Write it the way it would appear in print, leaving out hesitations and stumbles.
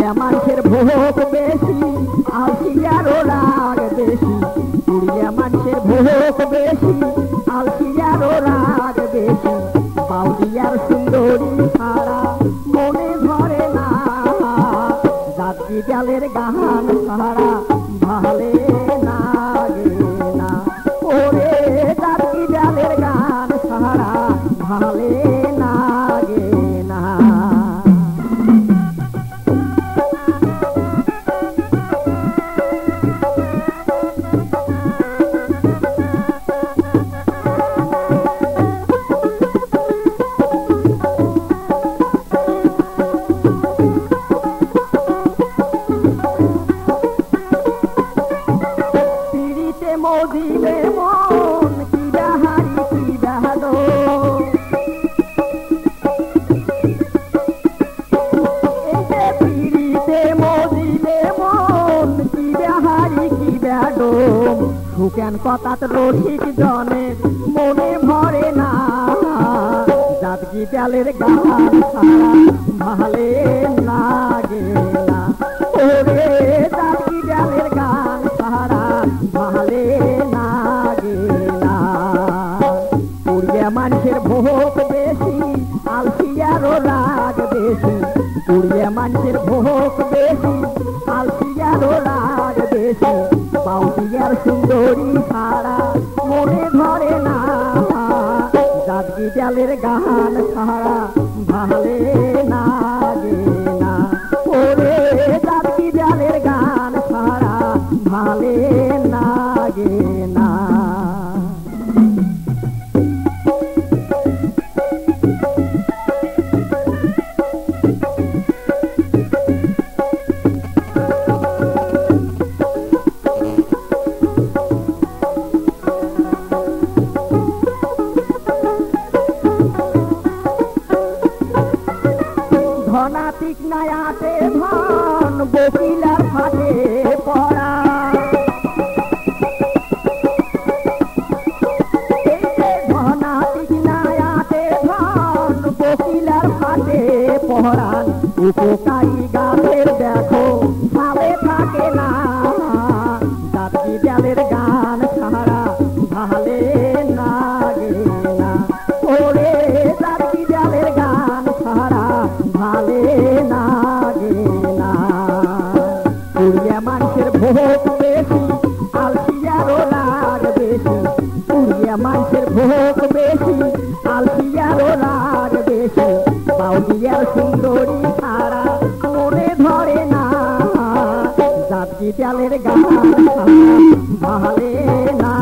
পুড়িয়া মানুষের ভোগ বেশি আলসিয়ারও রাগ বেশি পুড়িয়া মানুষের ভোগ বেশি আলসিয়ারও রাগ বেশি বাউদিয়ার সুন্দরী ছাড়া মনে ধরে না জাতি জালের গান ছাড়া ভালে লাগে না ওরে জাতি জালের গান ছাড়া ভালে লাগে না মজিলে মন কি বাহারি কি বাহাদো পিড়িতে মজিলে মন কি বাহারি কি বাহাদো সুকেন কথাত রসিক জনের মনে ভরে না জাতকি চালের গান ছাড়া ভালে লাগে না ওরে জাতকি চালের গান ছাড়া ভালে লাগে না পুড়িয়া মানুষের ভোগ বেশি আলসিয়ারও রাগ বেশি পুড়িয়া মানুষের ভোগ বেশি আলসিয়ারও রাগ বেশি বাউদিয়ার সুন্দরী ছাড়া মনে ধরে না জাতকি জালের গান ছাড়া ভালে লাগে না ওরে জাতকি জালের গান ছাড়া ভালে লাগে না ধনাতিক নায়াতে ধন বকিলার ফাটে পড়া ধনাতিক নায়াতে ধন বকিলার ফাটে পড়ান উপকারী গাছের দেখো ভাবে থাকে না জাতি জালের গান ছাড়া ভালে লাগে না ওরে জাতি জালের গান ছাড়া ভালে লাগে না পুড়িয়া মানুষের ভোগ বেশি আলসিয়ারও রাগ বেশি পুড়িয়া মানুষের ভোগ বেশি আলসিয়ারও রাগ বেশি বাউদিয়ার সুন্দরী ছাড়া মনে ধরে না জাতি জালের গান ছাড়া ভালে না